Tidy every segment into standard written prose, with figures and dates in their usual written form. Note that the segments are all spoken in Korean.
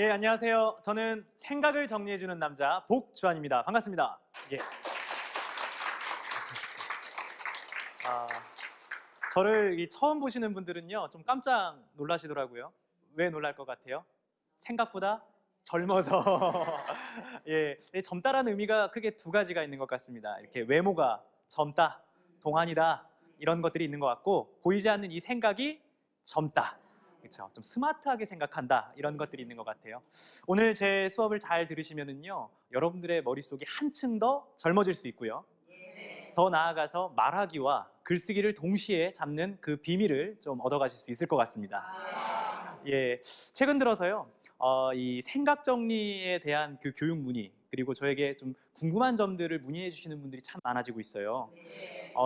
예, 안녕하세요. 저는 생각을 정리해주는 남자 복주환입니다. 반갑습니다. 예. 아, 저를 처음 보시는 분들은요, 좀 깜짝 놀라시더라고요. 왜 놀랄 것 같아요? 생각보다 젊어서. 예, 이 젊다라는 의미가 크게 두 가지가 있는 것 같습니다. 이렇게 외모가 젊다, 동안이다, 이런 것들이 있는 것 같고, 보이지 않는 이 생각이 젊다. 그렇죠. 좀 스마트하게 생각한다, 이런 것들이 있는 것 같아요. 오늘 제 수업을 잘 들으시면은요, 여러분들의 머릿속이 한층 더 젊어질 수 있고요. 더 나아가서 말하기와 글쓰기를 동시에 잡는 그 비밀을 좀 얻어가실 수 있을 것 같습니다. 예, 최근 들어서요, 이 생각 정리에 대한 그 교육 문의, 그리고 저에게 좀 궁금한 점들을 문의해 주시는 분들이 참 많아지고 있어요.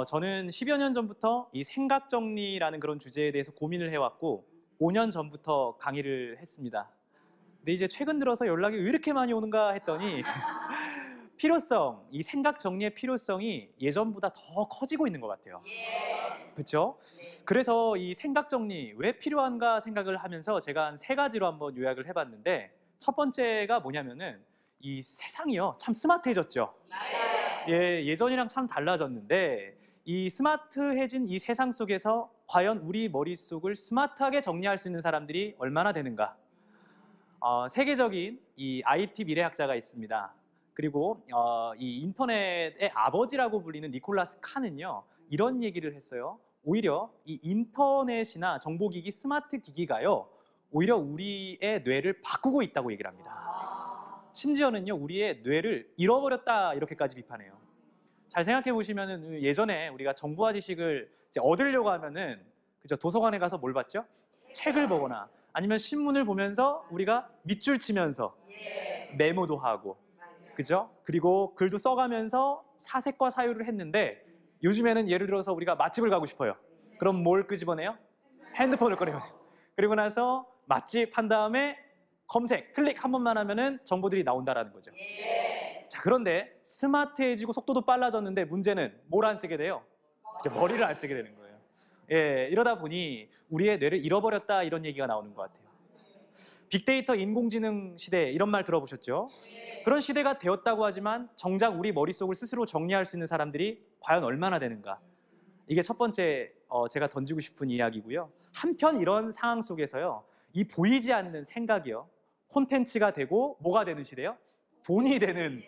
저는 10여 년 전부터 이 생각 정리라는 그런 주제에 대해서 고민을 해왔고, 5년 전부터 강의를 했습니다. 근데 이제 최근 들어서 연락이 왜 이렇게 많이 오는가 했더니 필요성, 이 생각 정리의 필요성이 예전보다 더 커지고 있는 것 같아요. 그렇죠? 그래서 이 생각 정리 왜 필요한가 생각을 하면서 제가 한 세 가지로 한번 요약을 해봤는데, 첫 번째가 뭐냐면은 이 세상이요, 참 스마트해졌죠. 예, 예전이랑 참 달라졌는데 이 스마트해진 이 세상 속에서 과연 우리 머릿속을 스마트하게 정리할 수 있는 사람들이 얼마나 되는가? 세계적인 이 IT 미래학자가 있습니다. 그리고 이 인터넷의 아버지라고 불리는 니콜라스 칸은요, 이런 얘기를 했어요. 오히려 이 인터넷이나 정보기기, 스마트 기기가요, 오히려 우리의 뇌를 바꾸고 있다고 얘기를 합니다. 심지어는요, 우리의 뇌를 잃어버렸다, 이렇게까지 비판해요. 잘 생각해 보시면은 예전에 우리가 정보와 지식을 이제 얻으려고 하면은, 그죠, 도서관에 가서 뭘 봤죠? 책을 보거나 아니면 신문을 보면서 우리가 밑줄 치면서 메모도 하고, 그죠? 그리고 글도 써가면서 사색과 사유를 했는데, 요즘에는 예를 들어서 우리가 맛집을 가고 싶어요. 그럼 뭘 끄집어내요? 핸드폰을 꺼내요. 그리고 나서 맛집 한 다음에 검색, 클릭 한 번만 하면은 정보들이 나온다라는 거죠. 자, 그런데 스마트해지고 속도도 빨라졌는데 문제는 뭘 안 쓰게 돼요? 이제 머리를 안 쓰게 되는 거예요. 예, 이러다 보니 우리의 뇌를 잃어버렸다, 이런 얘기가 나오는 것 같아요. 빅데이터 인공지능 시대, 이런 말 들어보셨죠? 그런 시대가 되었다고 하지만 정작 우리 머릿속을 스스로 정리할 수 있는 사람들이 과연 얼마나 되는가? 이게 첫 번째 제가 던지고 싶은 이야기고요. 한편 이런 상황 속에서요, 이 보이지 않는 생각이요, 콘텐츠가 되고 뭐가 되는 시대요? 돈이 되는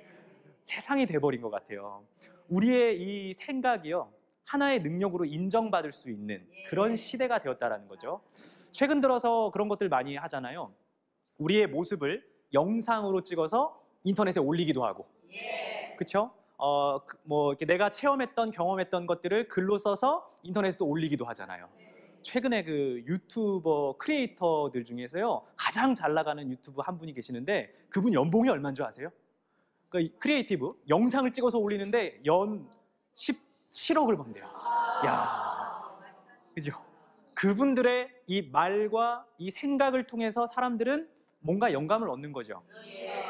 세상이 돼버린 것 같아요. 우리의 이 생각이요, 하나의 능력으로 인정받을 수 있는 그런 시대가 되었다라는 거죠. 최근 들어서 그런 것들 많이 하잖아요. 우리의 모습을 영상으로 찍어서 인터넷에 올리기도 하고, 그렇죠? 뭐 이렇게 내가 체험했던, 경험했던 것들을 글로 써서 인터넷에 올리기도 하잖아요. 최근에 그 유튜버 크리에이터들 중에서요, 가장 잘 나가는 유튜브 한 분이 계시는데, 그분 연봉이 얼마인 줄 아세요? 그 크리에이티브 영상을 찍어서 올리는데 연 17억을 번대요. 야, 그죠? 그분들의 이 말과 이 생각을 통해서 사람들은 뭔가 영감을 얻는 거죠.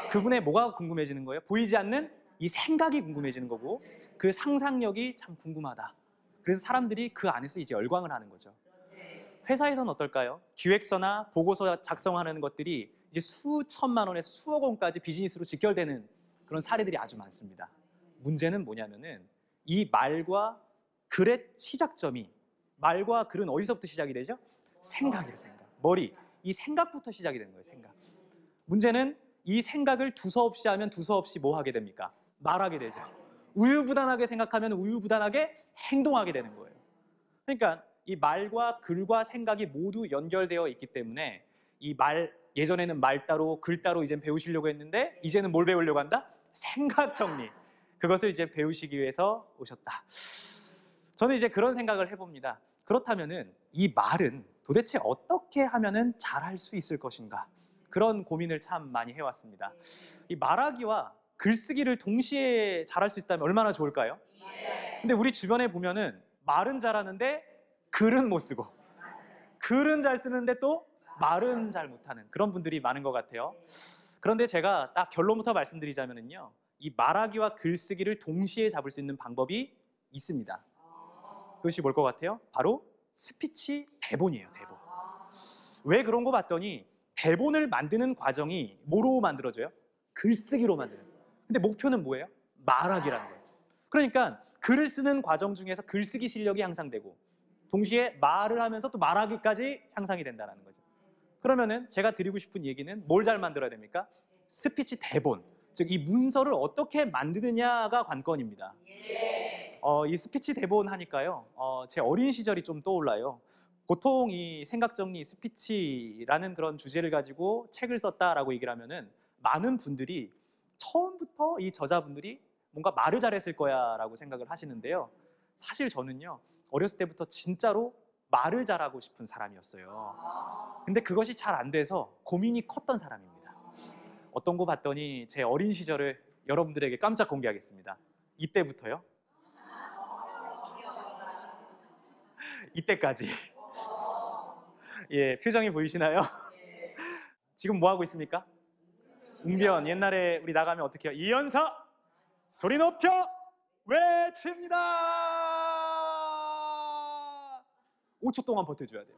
그분의 뭐가 궁금해지는 거예요? 보이지 않는 이 생각이 궁금해지는 거고, 그 상상력이 참 궁금하다. 그래서 사람들이 그 안에서 이제 열광을 하는 거죠. 회사에서는 어떨까요? 기획서나 보고서 작성하는 것들이 이제 수천만 원에서 수억 원까지 비즈니스로 직결되는 그런 사례들이 아주 많습니다. 문제는 뭐냐면은 이 말과 글의 시작점이, 말과 글은 어디서부터 시작이 되죠? 생각이에요, 생각. 머리. 이 생각부터 시작이 되는 거예요, 생각. 문제는 이 생각을 두서없이 하면 두서없이 뭐 하게 됩니까? 말하게 되죠. 우유부단하게 생각하면 우유부단하게 행동하게 되는 거예요. 그러니까 이 말과 글과 생각이 모두 연결되어 있기 때문에 이 말, 예전에는 말 따로 글 따로 이제 배우시려고 했는데, 이제는 뭘 배우려고 한다? 생각 정리. 그것을 이제 배우시기 위해서 오셨다. 저는 이제 그런 생각을 해봅니다. 그렇다면은 이 말은 도대체 어떻게 하면은 잘할 수 있을 것인가? 그런 고민을 참 많이 해왔습니다. 이 말하기와 글쓰기를 동시에 잘할 수 있다면 얼마나 좋을까요? 근데 우리 주변에 보면은 말은 잘하는데 글은 못 쓰고, 글은 잘 쓰는데 또 말은 잘 못하는 그런 분들이 많은 것 같아요. 그런데 제가 딱 결론부터 말씀드리자면요, 이 말하기와 글쓰기를 동시에 잡을 수 있는 방법이 있습니다. 그것이 뭘 것 같아요? 바로 스피치 대본이에요, 대본. 왜 그런 거 봤더니 대본을 만드는 과정이 뭐로 만들어져요? 글쓰기로 만드는 거예요. 근데 목표는 뭐예요? 말하기라는 거예요. 그러니까 글을 쓰는 과정 중에서 글쓰기 실력이 향상되고 동시에 말을 하면서 또 말하기까지 향상이 된다는 거죠. 그러면은 제가 드리고 싶은 얘기는 뭘 잘 만들어야 됩니까? 스피치 대본, 즉 이 문서를 어떻게 만드느냐가 관건입니다. 이 스피치 대본 하니까요, 제 어린 시절이 좀 떠올라요. 보통 이 생각정리 스피치라는 그런 주제를 가지고 책을 썼다라고 얘기를 하면은 많은 분들이 처음부터 이 저자분들이 뭔가 말을 잘했을 거야 라고 생각을 하시는데요. 사실 저는요, 어렸을 때부터 진짜로 말을 잘하고 싶은 사람이었어요. 근데 그것이 잘 안 돼서 고민이 컸던 사람입니다. 어떤 거 봤더니 제 어린 시절을 여러분들에게 깜짝 공개하겠습니다. 이때부터요. 이때까지. 예, 표정이 보이시나요? 지금 뭐 하고 있습니까? 웅변. 옛날에 우리 나가면 어떻게 해요? 이연사 소리 높여 외칩니다. 5초 동안 버텨줘야 돼요.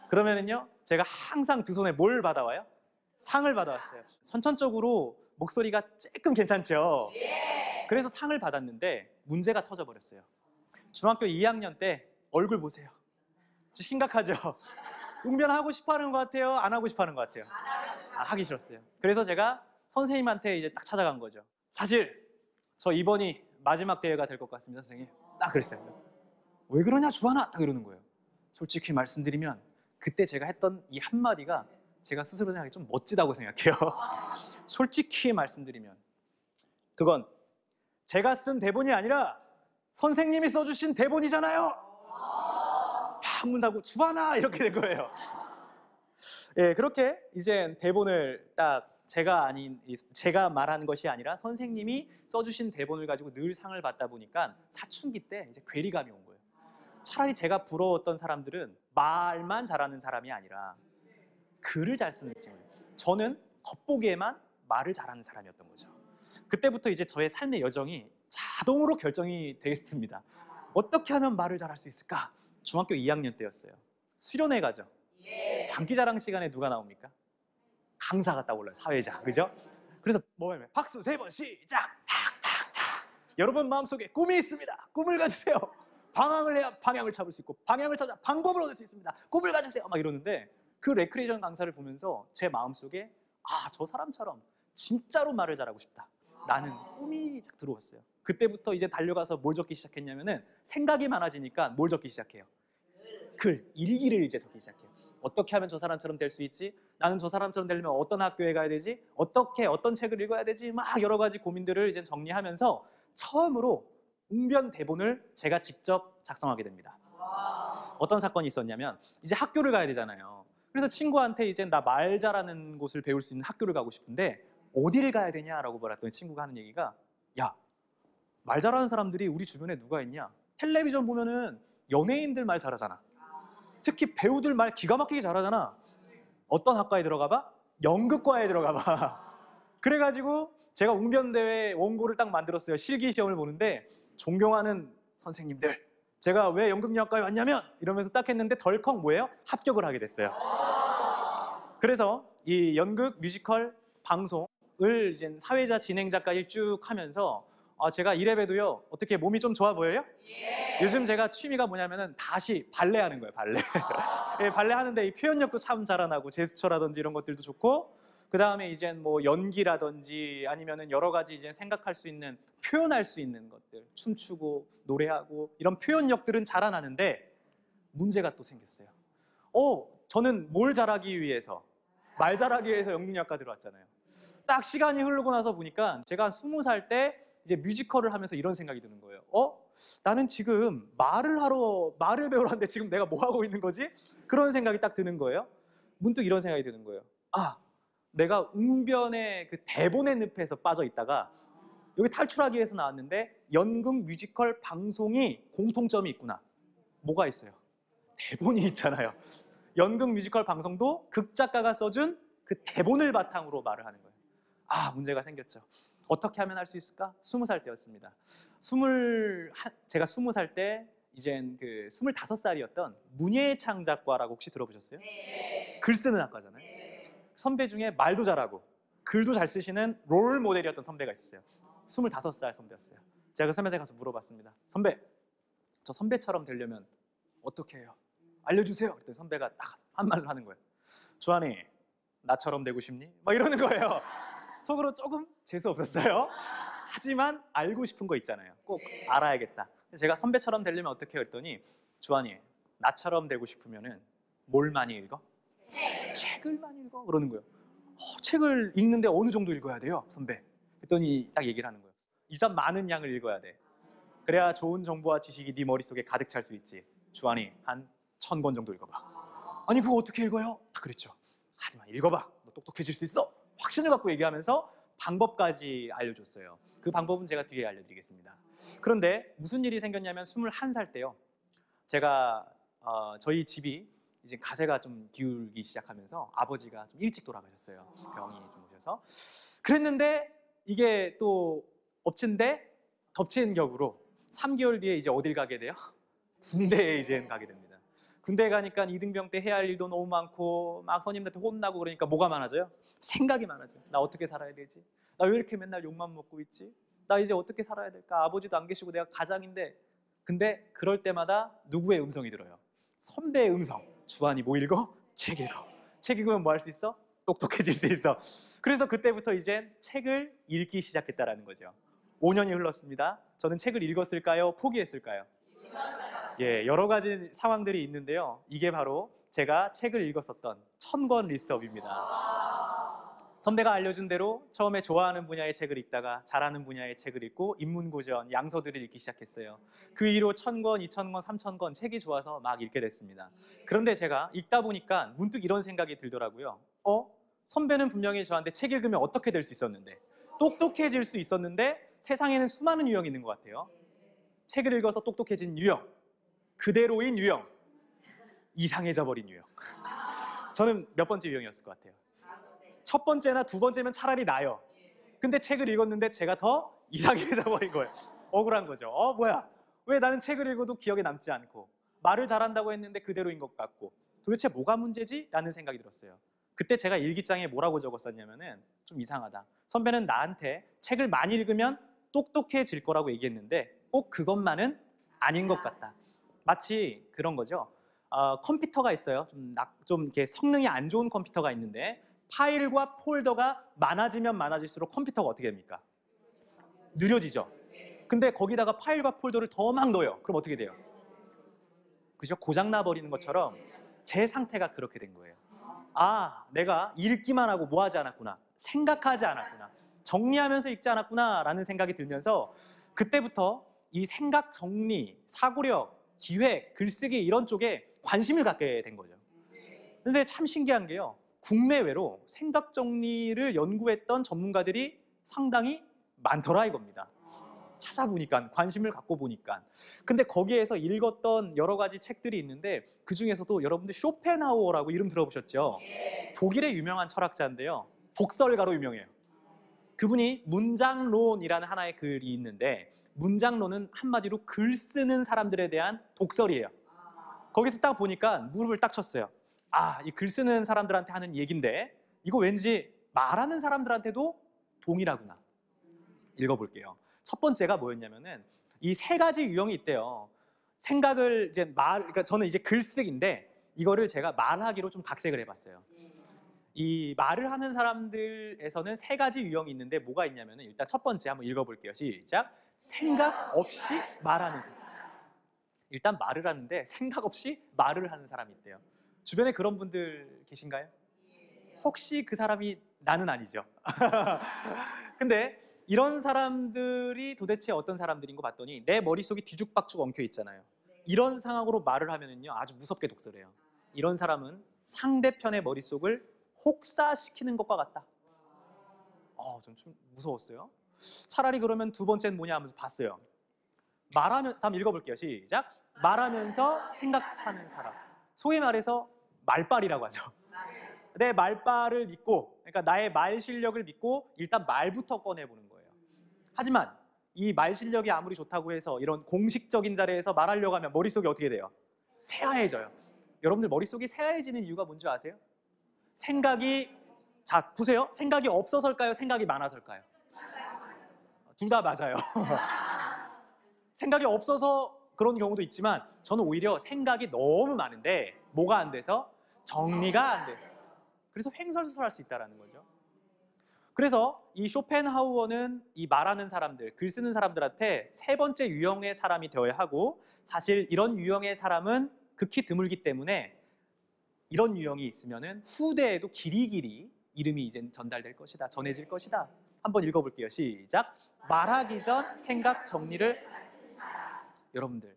그러면은요, 제가 항상 두 손에 뭘 받아와요? 상을 받아왔어요. 선천적으로 목소리가 조금 괜찮죠? 그래서 상을 받았는데 문제가 터져버렸어요. 중학교 2학년 때 얼굴 보세요. 심각하죠? 웅변하고 싶어 하는 것 같아요? 안 하고 싶어 하는 것 같아요? 하기 싫었어요. 그래서 제가 선생님한테 이제 딱 찾아간 거죠. 사실 저 이번이 마지막 대회가 될 것 같습니다, 선생님. 딱 그랬어요. 왜 그러냐, 주하나? 딱 이러는 거예요. 솔직히 말씀드리면 그때 제가 했던 이 한마디가 제가 스스로 생각해 좀 멋지다고 생각해요. 솔직히 말씀드리면 그건 제가 쓴 대본이 아니라 선생님이 써주신 대본이잖아요. 팍 문 닫고 주하나 이렇게 된 거예요. 예, 그렇게 이제 대본을 딱 제가 말한 것이 아니라 선생님이 써주신 대본을 가지고 늘 상을 받다 보니까 사춘기 때 이제 괴리감이 온 거예요. 차라리 제가 부러웠던 사람들은 말만 잘하는 사람이 아니라 글을 잘 쓰는 친구. 저는 겉보기에만 말을 잘하는 사람이었던 거죠. 그때부터 이제 저의 삶의 여정이 자동으로 결정이 되겠습니다. 어떻게 하면 말을 잘할 수 있을까? 중학교 2학년 때였어요. 수련회 가죠. 장기자랑 시간에 누가 나옵니까? 강사가 딱 올라요. 사회자, 그죠? 그래서 뭐냐면 박수 3번 시작. 탁탁탁. 여러분 마음속에 꿈이 있습니다. 꿈을 가지세요. 방황을 해야 방향을 잡을 수 있고 방향을 찾아 방법을 얻을 수 있습니다. 꿈을 가지세요. 막 이러는데 그 레크레이션 강사를 보면서 제 마음속에 저 사람처럼 진짜로 말을 잘하고 싶다 라는 꿈이 딱 들어왔어요. 그때부터 이제 달려가서 뭘 적기 시작했냐면은 생각이 많아지니까 뭘 적기 시작해요? 글, 일기를 이제 적기 시작해요. 어떻게 하면 저 사람처럼 될 수 있지? 나는 저 사람처럼 되려면 어떤 학교에 가야 되지? 어떤 책을 읽어야 되지? 막 여러 가지 고민들을 이제 정리하면서 처음으로 웅변 대본을 제가 직접 작성하게 됩니다. 어떤 사건이 있었냐면 이제 학교를 가야 되잖아요. 그래서 친구한테 이제 나 말 잘하는 곳을 배울 수 있는 학교를 가고 싶은데 어디를 가야 되냐라고 물었더니 친구가 하는 얘기가 야, 말 잘하는 사람들이 우리 주변에 누가 있냐? 텔레비전 보면은 연예인들 말 잘하잖아. 특히 배우들 말 기가 막히게 잘하잖아. 어떤 학과에 들어가 봐? 연극과에 들어가 봐. 그래가지고 제가 웅변대회 원고를 딱 만들었어요. 실기시험을 보는데 존경하는 선생님들, 제가 왜 연극영화과에 왔냐면 이러면서 딱 했는데 덜컥 뭐예요? 합격을 하게 됐어요. 그래서 이 연극 뮤지컬 방송을 이제 사회자 진행자까지 쭉 하면서 제가 이래봬도요 어떻게 몸이 좀 좋아 보여요? 요즘 제가 취미가 뭐냐면은 다시 발레하는 거예요. 발레. 예, 발레 하는데 이 표현력도 참 자라나고 제스처라든지 이런 것들도 좋고 그 다음에 이제 뭐 연기라든지 아니면은 여러 가지 이제 생각할 수 있는 표현할 수 있는 것들 춤추고 노래하고 이런 표현력들은 자라나는데 문제가 또 생겼어요. 저는 뭘 잘하기 위해서 말 잘하기 위해서 연극영화과 들어왔잖아요. 딱 시간이 흐르고 나서 보니까 제가 한 20살 때 이제 뮤지컬을 하면서 이런 생각이 드는 거예요. 나는 지금 말을 배우러 왔는데 지금 내가 뭐 하고 있는 거지? 그런 생각이 딱 드는 거예요. 문득 이런 생각이 드는 거예요. 내가 웅변의 그 대본의 늪에서 빠져 있다가 여기 탈출하기 위해서 나왔는데 연극 뮤지컬 방송이 공통점이 있구나. 뭐가 있어요? 대본이 있잖아요. 연극 뮤지컬 방송도 극작가가 써준 그 대본을 바탕으로 말을 하는 거예요. 문제가 생겼죠. 어떻게 하면 할 수 있을까? 20살 때였습니다. 제가 20살 때 이젠 그 25살이었던 문예창 작가라고 혹시 들어보셨어요? 글 쓰는 학과잖아요. 선배 중에 말도 잘하고 글도 잘 쓰시는 롤 모델이었던 선배가 있었어요. 25살 선배였어요. 제가 그 선배한테 가서 물어봤습니다. 선배, 저 선배처럼 되려면 어떻게 해요? 알려주세요. 그랬더니 선배가 딱 한 말을 하는 거예요. 주한이, 나처럼 되고 싶니? 막 이러는 거예요. 속으로 조금 재수 없었어요. 하지만 알고 싶은 거 있잖아요. 꼭 알아야겠다. 제가 선배처럼 되려면 어떻게 해요? 했더니 주한이, 나처럼 되고 싶으면은 뭘 많이 읽어? 책을 많이 읽어. 그러는 거예요. 책을 읽는데 어느 정도 읽어야 돼요, 선배? 했더니 딱 얘기를 하는 거예요. 일단 많은 양을 읽어야 돼. 그래야 좋은 정보와 지식이 네 머릿속에 가득 찰 수 있지. 주한이 한 1000권 정도 읽어봐. 아니 그거 어떻게 읽어요? 그랬죠. 하지마, 읽어봐. 너 똑똑해질 수 있어. 확신을 갖고 얘기하면서 방법까지 알려줬어요. 그 방법은 제가 뒤에 알려드리겠습니다. 그런데 무슨 일이 생겼냐면 21살 때요. 제가 저희 집이 이제 가세가 좀 기울기 시작하면서 아버지가 좀 일찍 돌아가셨어요. 병이 좀 오셔서. 그랬는데 이게 또 엎친데 덮친 격으로 3개월 뒤에 이제 어딜 가게 돼요? 군대에 이제 가게 됩니다. 군대에 가니까 이등병 때 해야 할 일도 너무 많고 막 선임들한테 혼나고 그러니까 뭐가 많아져요? 생각이 많아져요. 나 어떻게 살아야 되지? 나 왜 이렇게 맨날 욕만 먹고 있지? 나 이제 어떻게 살아야 될까? 아버지도 안 계시고 내가 가장인데. 근데 그럴 때마다 누구의 음성이 들어요? 선배의 음성. 주한이 뭐 읽어? 책 읽어. 책 읽으면 뭐 할 수 있어? 똑똑해질 수 있어. 그래서 그때부터 이제 책을 읽기 시작했다라는 거죠. 5년이 흘렀습니다. 저는 책을 읽었을까요? 포기했을까요? 예, 여러 가지 상황들이 있는데요. 이게 바로 제가 책을 읽었었던 1000권 리스트업입니다. 선배가 알려준 대로 처음에 좋아하는 분야의 책을 읽다가 잘하는 분야의 책을 읽고 인문고전, 양서들을 읽기 시작했어요. 그 이후로 1000권, 2000권, 3000권 책이 좋아서 막 읽게 됐습니다. 그런데 제가 읽다 보니까 문득 이런 생각이 들더라고요. 선배는 분명히 저한테 책 읽으면 어떻게 될 수 있었는데, 똑똑해질 수 있었는데 세상에는 수많은 유형이 있는 것 같아요. 책을 읽어서 똑똑해진 유형, 그대로인 유형, 이상해져 버린 유형. 저는 몇 번째 유형이었을 것 같아요. 첫 번째나 두 번째면 차라리 나요. 근데 책을 읽었는데 제가 더 이상해져 버린 거예요. 억울한 거죠. 뭐야? 왜 나는 책을 읽어도 기억에 남지 않고 말을 잘한다고 했는데 그대로인 것 같고 도대체 뭐가 문제지? 라는 생각이 들었어요. 그때 제가 일기장에 뭐라고 적었었냐면은 좀 이상하다. 선배는 나한테 책을 많이 읽으면 똑똑해질 거라고 얘기했는데 꼭 그것만은 아닌 것 같다. 마치 그런 거죠. 컴퓨터가 있어요. 좀 이렇게 성능이 안 좋은 컴퓨터가 있는데 파일과 폴더가 많아지면 많아질수록 컴퓨터가 어떻게 됩니까? 느려지죠. 근데 거기다가 파일과 폴더를 더 막 넣어요. 그럼 어떻게 돼요? 그죠? 고장나 버리는 것처럼 제 상태가 그렇게 된 거예요. 내가 읽기만 하고 뭐 하지 않았구나. 생각하지 않았구나. 정리하면서 읽지 않았구나 라는 생각이 들면서 그때부터 이 생각 정리, 사고력, 기획, 글쓰기 이런 쪽에 관심을 갖게 된 거죠. 근데 참 신기한 게요. 국내외로 생각 정리를 연구했던 전문가들이 상당히 많더라 이겁니다. 찾아보니까, 관심을 갖고 보니까. 근데 거기에서 읽었던 여러 가지 책들이 있는데 그 중에서도 여러분들 쇼펜하우어라고 이름 들어보셨죠? 독일의 유명한 철학자인데요. 독설가로 유명해요. 그분이 문장론이라는 하나의 글이 있는데 문장론은 한마디로 글 쓰는 사람들에 대한 독설이에요. 거기서 딱 보니까 무릎을 딱 쳤어요. 이 글 쓰는 사람들한테 하는 얘긴데 이거 왠지 말하는 사람들한테도 동일하구나. 읽어볼게요. 첫 번째가 뭐였냐면은 이 세 가지 유형이 있대요. 생각을 그러니까 저는 이제 글쓰기인데 이거를 제가 말하기로 좀 각색을 해봤어요. 이 말을 하는 사람들에서는 세 가지 유형이 있는데 뭐가 있냐면은 일단 첫 번째 한번 읽어볼게요. 시작. 생각 없이 말하는 사람. 일단 말을 하는데 생각 없이 말을 하는 사람이 있대요. 주변에 그런 분들 계신가요? 혹시 그 사람이 나는 아니죠. 근데 이런 사람들이 도대체 어떤 사람들인 거 봤더니 내 머릿속이 뒤죽박죽 엉켜 있잖아요. 이런 상황으로 말을 하면은요 아주 무섭게 독설해요. 이런 사람은 상대편의 머릿속을 혹사시키는 것과 같다. 좀 무서웠어요. 차라리 그러면 두 번째는 뭐냐 하면서 봤어요. 다음 읽어볼게요. 시작. 말하면서 생각하는 사람. 소위 말해서 말빨이라고 하죠. 내 말빨을 믿고, 그러니까 나의 말 실력을 믿고 일단 말부터 꺼내보는 거예요. 하지만 이 말 실력이 아무리 좋다고 해서 이런 공식적인 자리에서 말하려고 하면 머릿속이 어떻게 돼요? 새하얘져요. 여러분들 머릿속이 새하얘지는 이유가 뭔지 아세요? 생각이, 자 보세요. 생각이 없어서일까요? 생각이 많아서일까요? 둘 다 맞아요. 생각이 없어서 그런 경우도 있지만 저는 오히려 생각이 너무 많은데 뭐가 안 돼서? 정리가 안 돼요. 그래서 횡설수설할 수 있다는 거죠. 그래서 이 쇼펜하우어는 이 말하는 사람들, 글 쓰는 사람들한테 세 번째 유형의 사람이 되어야 하고, 사실 이런 유형의 사람은 극히 드물기 때문에 이런 유형이 있으면은 후대에도 길이길이 이름이 이제 전달될 것이다, 전해질 것이다. 한번 읽어볼게요. 시작. 말하기 전 생각 정리를. 여러분들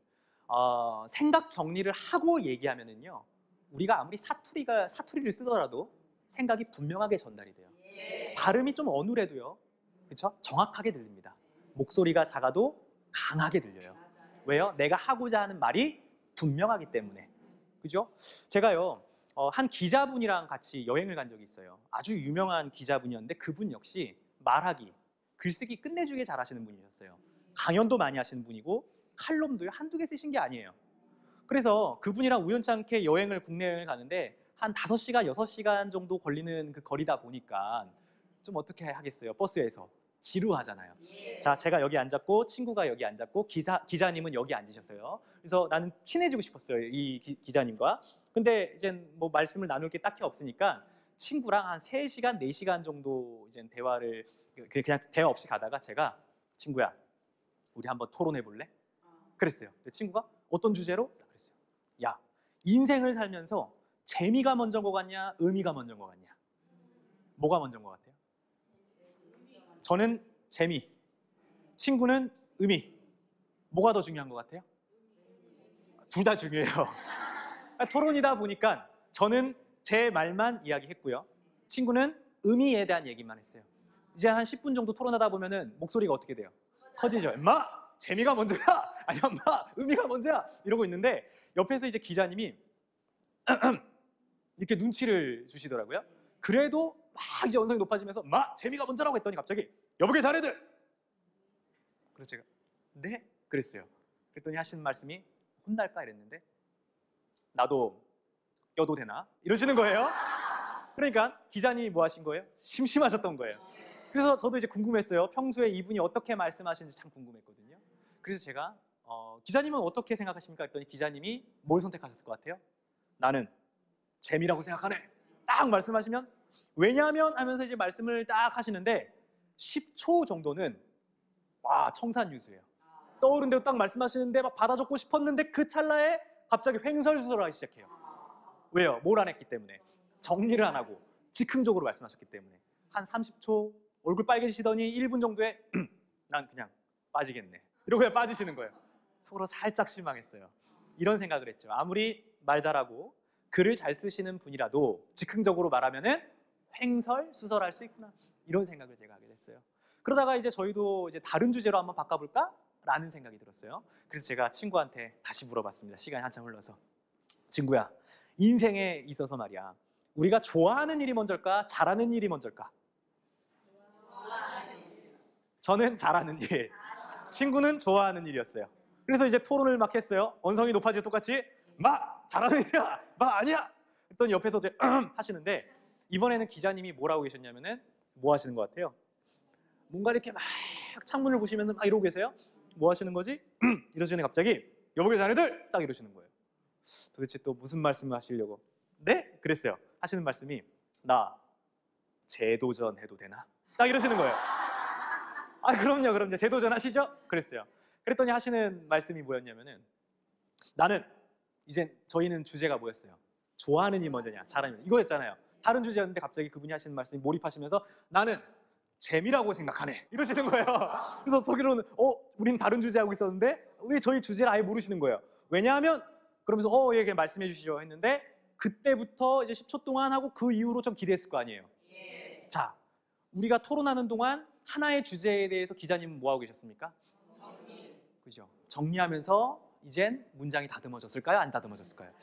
생각 정리를 하고 얘기하면은요, 우리가 아무리 사투리를 쓰더라도 생각이 분명하게 전달이 돼요. 발음이 좀 어눌해도요, 그렇죠? 정확하게 들립니다. 목소리가 작아도 강하게 들려요. 왜요? 내가 하고자 하는 말이 분명하기 때문에. 그죠? 제가요, 한 기자분이랑 같이 여행을 간 적이 있어요. 아주 유명한 기자분이었는데 그분 역시 말하기, 글쓰기 끝내주게 잘하시는 분이셨어요. 강연도 많이 하시는 분이고 칼럼도요, 한두 개 쓰신 게 아니에요. 그래서 그분이랑 우연찮게 국내 여행을 가는데 한 5시간, 6시간 정도 걸리는 그 거리다 보니까 좀 어떻게 하겠어요? 버스에서 지루하잖아요. 자, 제가 여기 앉았고 친구가 여기 앉았고 기자님은 여기 앉으셨어요. 그래서 나는 친해지고 싶었어요, 이 기자님과. 근데 이제 뭐 말씀을 나눌 게 딱히 없으니까 친구랑 한 3시간, 4시간 정도 이제 대화를 그냥 대화 없이 가다가 제가 친구야, 우리 한번 토론해 볼래? 그랬어요. 근데 친구가 어떤 주제로? 그랬어요. 야, 인생을 살면서 재미가 먼저인 것 같냐, 의미가 먼저인 것 같냐? 뭐가 먼저인 것 같아요? 저는 재미, 친구는 의미. 뭐가 더 중요한 것 같아요? 둘 다 중요해요. 토론이다 보니까 저는 제 말만 이야기했고요, 친구는 의미에 대한 얘기만 했어요. 이제 한 10분 정도 토론하다 보면은 목소리가 어떻게 돼요? 커지죠. 엄마, 재미가 먼저야? 아니 엄마, 의미가 먼저야? 이러고 있는데 옆에서 이제 기자님이 이렇게 눈치를 주시더라고요. 그래도 막 이제 언성이 높아지면서 막 재미가 먼저라고 했더니 갑자기 여보게 자네들. 그래서 제가 네? 그랬어요. 그랬더니 하시는 말씀이 혼날까 이랬는데 나도 껴도 되나? 이러시는 거예요. 그러니까 기자님이 뭐 하신 거예요? 심심하셨던 거예요. 그래서 저도 이제 궁금했어요. 평소에 이분이 어떻게 말씀하시는지 참 궁금했거든요. 그래서 제가 기자님은 어떻게 생각하십니까? 했더니 기자님이 뭘 선택하셨을 것 같아요? 나는 재미라고 생각하네. 딱 말씀하시면 왜냐하면 하면서 이제 말씀을 딱 하시는데 10초 정도는 와, 청산유수예요. 떠오른 대로 딱 말씀하시는데 막 받아 적고 싶었는데 그 찰나에 갑자기 횡설수설하기 시작해요. 왜요? 뭘 안 했기 때문에. 정리를 안 하고 즉흥적으로 말씀하셨기 때문에. 한 30초 얼굴 빨개지시더니 1분 정도에 난 그냥 빠지겠네, 이러고 그냥 빠지시는 거예요. 서로 살짝 실망했어요. 이런 생각을 했죠. 아무리 말 잘하고 글을 잘 쓰시는 분이라도 즉흥적으로 말하면은 횡설수설할 수 있구나, 이런 생각을 제가 하게 됐어요. 그러다가 이제 저희도 이제 다른 주제로 한번 바꿔볼까? 라는 생각이 들었어요. 그래서 제가 친구한테 다시 물어봤습니다. 시간이 한참 흘러서. 친구야, 인생에 있어서 말이야, 우리가 좋아하는 일이 먼저일까? 잘하는 일이 먼저일까? 저는 잘하는 일, 친구는 좋아하는 일이었어요. 그래서 이제 토론을 막 했어요. 언성이 높아지고 똑같이 막 잘하는 일이야, 막 아니야. 했더니 옆에서 이제 하시는데 이번에는 기자님이 뭐라고 계셨냐면은 뭐 하시는 것 같아요? 뭔가 이렇게 막 창문을 보시면서 막 이러고 계세요. 뭐 하시는 거지? 이러시더니 갑자기 여보게 자네들 딱 이러시는 거예요. 도대체 또 무슨 말씀을 하시려고? 네? 그랬어요. 하시는 말씀이 나 재도전 해도 되나? 딱 이러시는 거예요. 아, 그럼요. 재도전 하시죠? 그랬어요. 그랬더니 하시는 말씀이 뭐였냐면은 나는 이제 저희는 주제가 뭐였어요? 좋아하는 일 먼저냐, 잘하는 일, 이거였잖아요. 다른 주제였는데 갑자기 그분이 하시는 말씀이 몰입하시면서 나는 재미라고 생각하네, 이러시는 거예요. 그래서 속으로는 우린 다른 주제 하고 있었는데 왜 저희 주제를 아예 모르시는 거예요. 왜냐하면 그러면서 얘 말씀해 주시죠 했는데 그때부터 이제 10초 동안 하고 그 이후로 좀 기대했을 거 아니에요. 자, 우리가 토론하는 동안 하나의 주제에 대해서 기자님은 뭐 하고 계셨습니까? 그죠? 정리하면서 이젠 문장이 다듬어졌을까요? 안 다듬어졌을까요?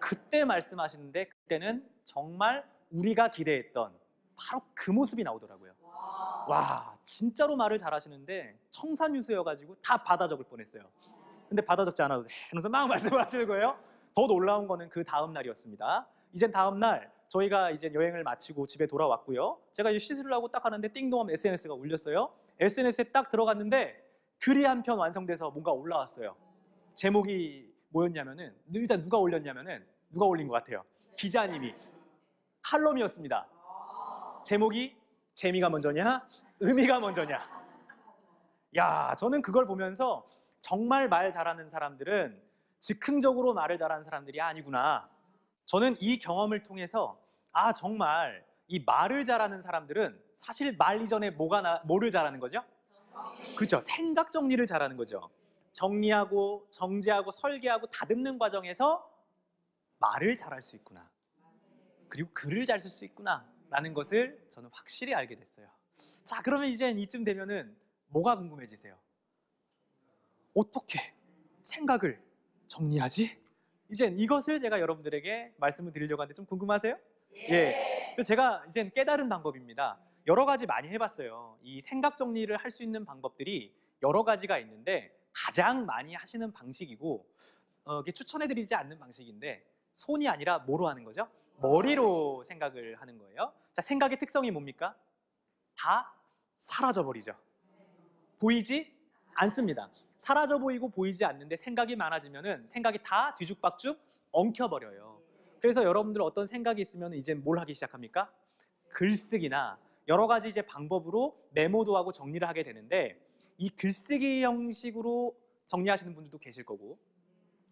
그때 말씀하시는데 그때는 정말 우리가 기대했던 바로 그 모습이 나오더라고요. 와, 진짜로 말을 잘하시는데 청산유수여가지고 다 받아 적을 뻔했어요. 근데 받아 적지 않아도 돼 하면서 막 말씀하시는 거예요. 더 놀라운 거는 그 다음 날이었습니다. 이젠 다음 날 저희가 이제 여행을 마치고 집에 돌아왔고요. 제가 이제 씻으려고 딱 하는데 띵동하면 SNS가 울렸어요. SNS에 딱 들어갔는데 글이 한 편 완성돼서 뭔가 올라왔어요. 제목이 뭐였냐면은, 일단 누가 올렸냐면은, 누가 올린 것 같아요? 기자님이. 칼럼이었습니다. 제목이 재미가 먼저냐 의미가 먼저냐. 야, 저는 그걸 보면서 정말 말 잘하는 사람들은 즉흥적으로 말을 잘하는 사람들이 아니구나. 저는 이 경험을 통해서 정말 이 말을 잘하는 사람들은 사실 말 이전에 뭐를 잘하는 거죠? 그렇죠. 생각 정리를 잘하는 거죠. 정리하고 정제하고 설계하고 다듬는 과정에서 말을 잘할 수 있구나. 그리고 글을 잘 쓸 수 있구나 라는 것을 저는 확실히 알게 됐어요. 자, 그러면 이제 이쯤 되면은 뭐가 궁금해지세요? 어떻게 생각을 정리하지? 이젠 이것을 제가 여러분들에게 말씀을 드리려고 하는데 좀 궁금하세요? 예. 그래서 제가 이젠 깨달은 방법입니다. 여러 가지 많이 해봤어요. 이 생각 정리를 할 수 있는 방법들이 여러 가지가 있는데 가장 많이 하시는 방식이고 이게 추천해드리지 않는 방식인데 손이 아니라 뭐로 하는 거죠? 머리로 생각을 하는 거예요. 자, 생각의 특성이 뭡니까? 다 사라져 버리죠. 보이지 않습니다. 사라져 보이고 보이지 않는데 생각이 많아지면은 생각이 다 뒤죽박죽 엉켜버려요. 그래서 여러분들 어떤 생각이 있으면 이제 뭘 하기 시작합니까? 글쓰기나 여러 가지 이제 방법으로 메모도 하고 정리를 하게 되는데 이 글쓰기 형식으로 정리하시는 분들도 계실 거고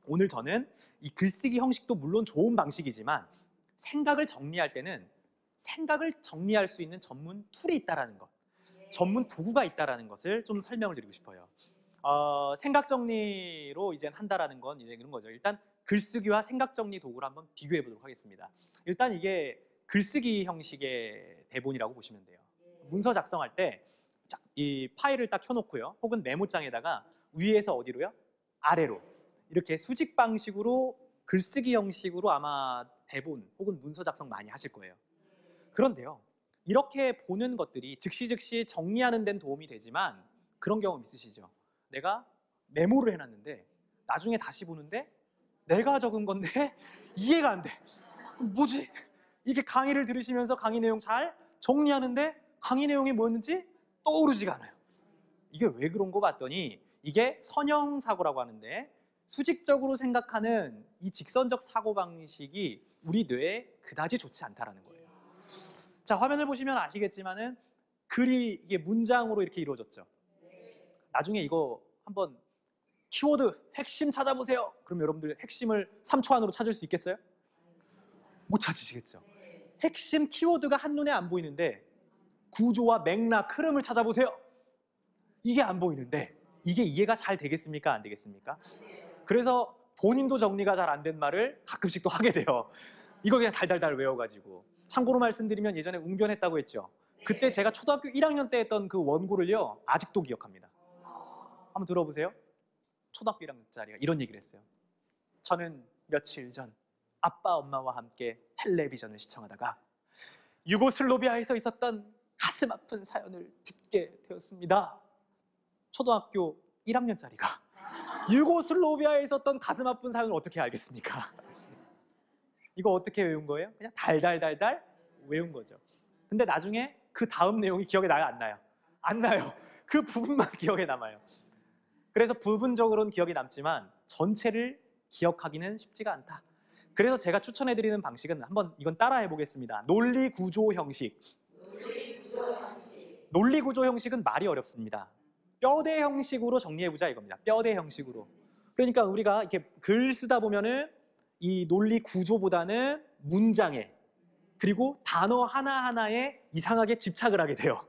오늘 저는 이 글쓰기 형식도 물론 좋은 방식이지만 생각을 정리할 때는 생각을 정리할 수 있는 전문 툴이 있다는 것, 전문 도구가 있다는 것을 좀 설명을 드리고 싶어요. 생각 정리로 이제 한다라는 건 이제 그런 거죠. 일단 글쓰기와 생각 정리 도구를 한번 비교해 보도록 하겠습니다. 일단 이게 글쓰기 형식의 대본이라고 보시면 돼요. 문서 작성할 때 이 파일을 딱 켜놓고요. 혹은 메모장에다가 위에서 어디로요? 아래로 이렇게 수직 방식으로 글쓰기 형식으로 아마 대본 혹은 문서 작성 많이 하실 거예요. 그런데요, 이렇게 보는 것들이 즉시 정리하는 데는 도움이 되지만 그런 경험 있으시죠? 내가 메모를 해놨는데 나중에 다시 보는데 내가 적은 건데 이해가 안 돼. 뭐지? 이게 강의를 들으시면서 강의 내용 잘 정리하는데 강의 내용이 뭐였는지 떠오르지가 않아요. 이게 왜 그런 거 봤더니 이게 선형사고라고 하는데 수직적으로 생각하는 이 직선적 사고방식이 우리 뇌에 그다지 좋지 않다는 거예요. 자, 화면을 보시면 아시겠지만은 글이 이게 문장으로 이렇게 이루어졌죠. 나중에 이거 한번 키워드 핵심 찾아보세요. 그럼 여러분들 핵심을 3초 안으로 찾을 수 있겠어요? 못 찾으시겠죠. 핵심 키워드가 한눈에 안 보이는데 구조와 맥락, 흐름을 찾아보세요. 이게 안 보이는데 이게 이해가 잘 되겠습니까? 안 되겠습니까? 그래서 본인도 정리가 잘 안 된 말을 가끔씩 또 하게 돼요. 이거 그냥 달달달 외워가지고. 참고로 말씀드리면 예전에 웅변했다고 했죠. 그때 제가 초등학교 1학년 때 했던 그 원고를요 아직도 기억합니다. 한번 들어보세요. 초등학교 1학년짜리가 이런 얘기를 했어요. 저는 며칠 전 아빠 엄마와 함께 텔레비전을 시청하다가 유고슬로비아에서 있었던 가슴 아픈 사연을 듣게 되었습니다. 초등학교 1학년짜리가 유고슬로비아에 있었던 가슴 아픈 사연을 어떻게 알겠습니까? 이거 어떻게 외운 거예요? 그냥 달달달달 외운 거죠. 근데 나중에 그 다음 내용이 기억에 나요? 안 나요? 안 나요. 그 부분만 기억에 남아요. 그래서 부분적으로는 기억이 남지만 전체를 기억하기는 쉽지가 않다. 그래서 제가 추천해드리는 방식은 한번 이건 따라해 보겠습니다. 논리구조 형식. 논리구조 형식은 말이 어렵습니다. 뼈대 형식으로 정리해보자 이겁니다. 뼈대 형식으로. 그러니까 우리가 이렇게 글 쓰다 보면은 이 논리 구조보다는 문장에 그리고 단어 하나하나에 이상하게 집착을 하게 돼요.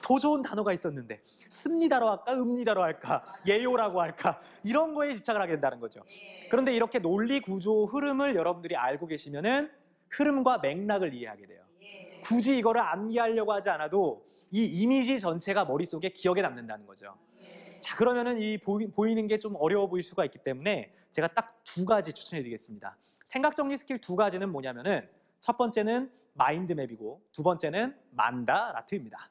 더 좋은 단어가 있었는데 습니다로 할까 읍니다로 할까 예요라고 할까 이런 거에 집착을 하게 된다는 거죠. 그런데 이렇게 논리 구조 흐름을 여러분들이 알고 계시면은 흐름과 맥락을 이해하게 돼요. 굳이 이거를 암기하려고 하지 않아도 이 이미지 전체가 머릿속에 기억에 남는다는 거죠. 자, 그러면은 이 보이는 게 좀 어려워 보일 수가 있기 때문에 제가 딱 두 가지 추천해 드리겠습니다. 생각 정리 스킬 두 가지는 뭐냐면은 첫 번째는 마인드맵이고 두 번째는 만다라트입니다.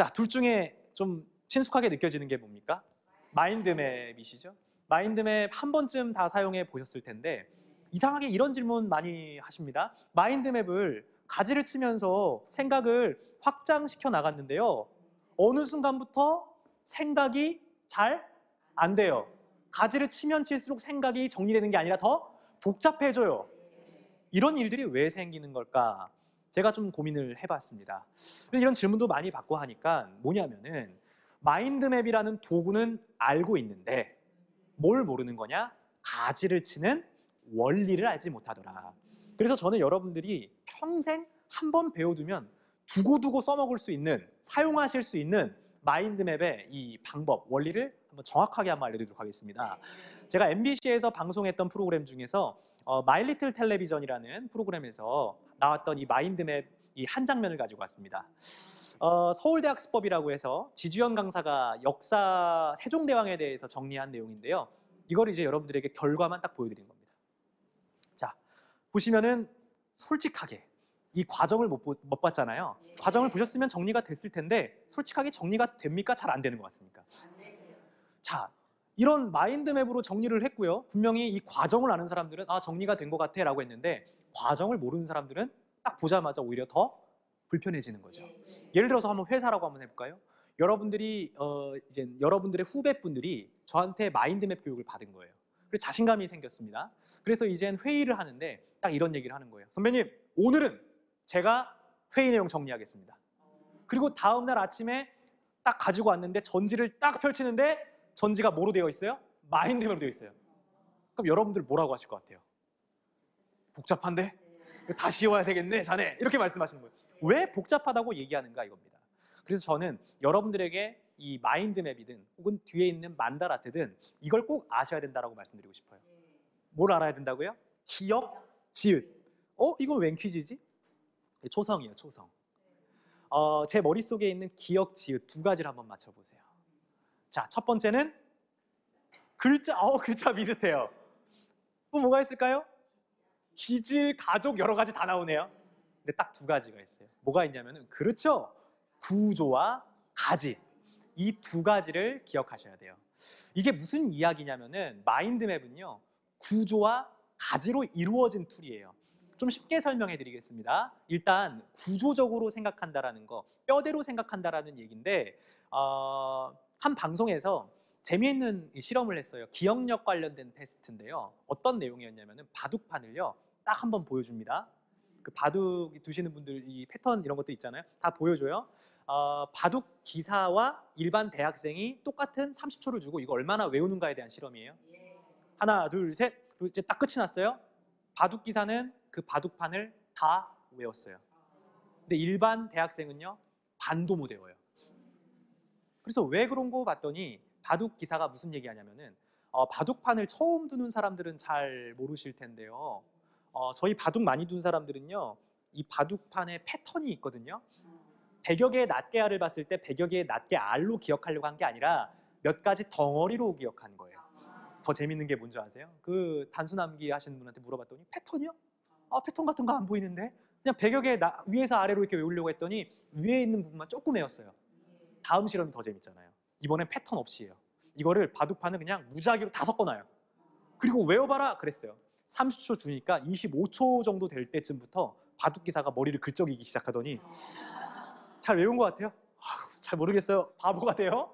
자, 둘 중에 좀 친숙하게 느껴지는 게 뭡니까? 마인드맵이시죠? 마인드맵 한 번쯤 다 사용해 보셨을 텐데 이상하게 이런 질문 많이 하십니다. 마인드맵을 가지를 치면서 생각을 확장시켜 나갔는데요. 어느 순간부터 생각이 잘 안 돼요. 가지를 치면 칠수록 생각이 정리되는 게 아니라 더 복잡해져요. 이런 일들이 왜 생기는 걸까? 제가 좀 고민을 해봤습니다. 이런 질문도 많이 받고 하니까 뭐냐면은 마인드맵이라는 도구는 알고 있는데 뭘 모르는 거냐? 가지를 치는 원리를 알지 못하더라. 그래서 저는 여러분들이 평생 한 번 배워두면 두고두고 써먹을 수 있는, 사용하실 수 있는 마인드맵의 이 방법, 원리를 한번 정확하게 한번 알려드리도록 하겠습니다. 제가 MBC에서 방송했던 프로그램 중에서 마이 리틀 텔레비전이라는 프로그램에서 나왔던 이 마인드맵 이 한 장면을 가지고 왔습니다. 서울대학습법이라고 해서 지주연 강사가 역사 세종대왕에 대해서 정리한 내용인데요. 이걸 이제 여러분들에게 결과만 딱 보여드리는 겁니다. 자, 보시면은 솔직하게 이 과정을 못 봤잖아요. 과정을 보셨으면 정리가 됐을 텐데 솔직하게 정리가 됩니까? 잘 안 되는 것 같습니까? 자, 이런 마인드맵으로 정리를 했고요. 분명히 이 과정을 아는 사람들은 아, 정리가 된 것 같아 라고 했는데 과정을 모르는 사람들은 딱 보자마자 오히려 더 불편해지는 거죠. 예를 들어서 한번 회사라고 한번 해볼까요? 여러분들이 이제 여러분들의 후배분들이 저한테 마인드맵 교육을 받은 거예요. 그래서 자신감이 생겼습니다. 그래서 이젠 회의를 하는데 딱 이런 얘기를 하는 거예요. 선배님, 오늘은 제가 회의 내용 정리하겠습니다. 그리고 다음 날 아침에 딱 가지고 왔는데 전지를 딱 펼치는데 전지가 뭐로 되어 있어요? 마인드맵으로 되어 있어요. 그럼 여러분들 뭐라고 하실 것 같아요? 복잡한데? 다 지워야 되겠네, 자네. 이렇게 말씀하시는 거예요. 왜 복잡하다고 얘기하는가 이겁니다. 그래서 저는 여러분들에게 이 마인드맵이든 혹은 뒤에 있는 만다라트든 이걸 꼭 아셔야 된다고 말씀드리고 싶어요. 뭘 알아야 된다고요? 기억, 지읒. 이건 웬 퀴즈지? 초성이에요, 초성. 제 머릿속에 있는 기억, 지읒 두 가지를 한번 맞춰보세요. 자, 첫 번째는 글자, 글자 비슷해요. 또 뭐가 있을까요? 기질, 가족 여러 가지 다 나오네요. 근데 딱 두 가지가 있어요. 뭐가 있냐면은 그렇죠. 구조와 가지. 이 두 가지를 기억하셔야 돼요. 이게 무슨 이야기냐면은 마인드맵은요. 구조와 가지로 이루어진 툴이에요. 좀 쉽게 설명해 드리겠습니다. 일단 구조적으로 생각한다라는 거, 뼈대로 생각한다라는 얘기인데 한 방송에서 재미있는 실험을 했어요. 기억력 관련된 테스트인데요. 어떤 내용이었냐면은 바둑판을요. 딱 한번 보여줍니다. 그 바둑 두시는 분들 이 패턴 이런 것도 있잖아요. 다 보여줘요. 바둑 기사와 일반 대학생이 똑같은 30초를 주고 이거 얼마나 외우는가에 대한 실험이에요. 하나, 둘, 셋. 그리고 이제 딱 끝이 났어요. 바둑 기사는 그 바둑판을 다 외웠어요. 근데 일반 대학생은요. 반도 못 외워요. 그래서 왜 그런 거 봤더니 바둑 기사가 무슨 얘기하냐면은 바둑판을 처음 두는 사람들은 잘 모르실 텐데요. 저희 바둑 많이 둔 사람들은요. 이 바둑판에 패턴이 있거든요. 100여 개의 낱개알을 봤을 때 100여 개의 낱개알로 기억하려고 한 게 아니라 몇 가지 덩어리로 기억한 거예요. 더 재밌는 게 뭔지 아세요? 그 단순암기 하시는 분한테 물어봤더니 패턴이요? 패턴 같은 거 안 보이는데? 그냥 100여 개 위에서 아래로 이렇게 외우려고 했더니 위에 있는 부분만 조금 외웠어요. 다음 실험이 더 재밌잖아요. 이번엔 패턴 없이예요. 이거를 바둑판을 그냥 무작위로 다 섞어놔요. 그리고 외워봐라 그랬어요. 30초 주니까 25초 정도 될 때쯤부터 바둑 기사가 머리를 긁적이기 시작하더니 잘 외운 것 같아요? 잘 모르겠어요. 바보가 돼요.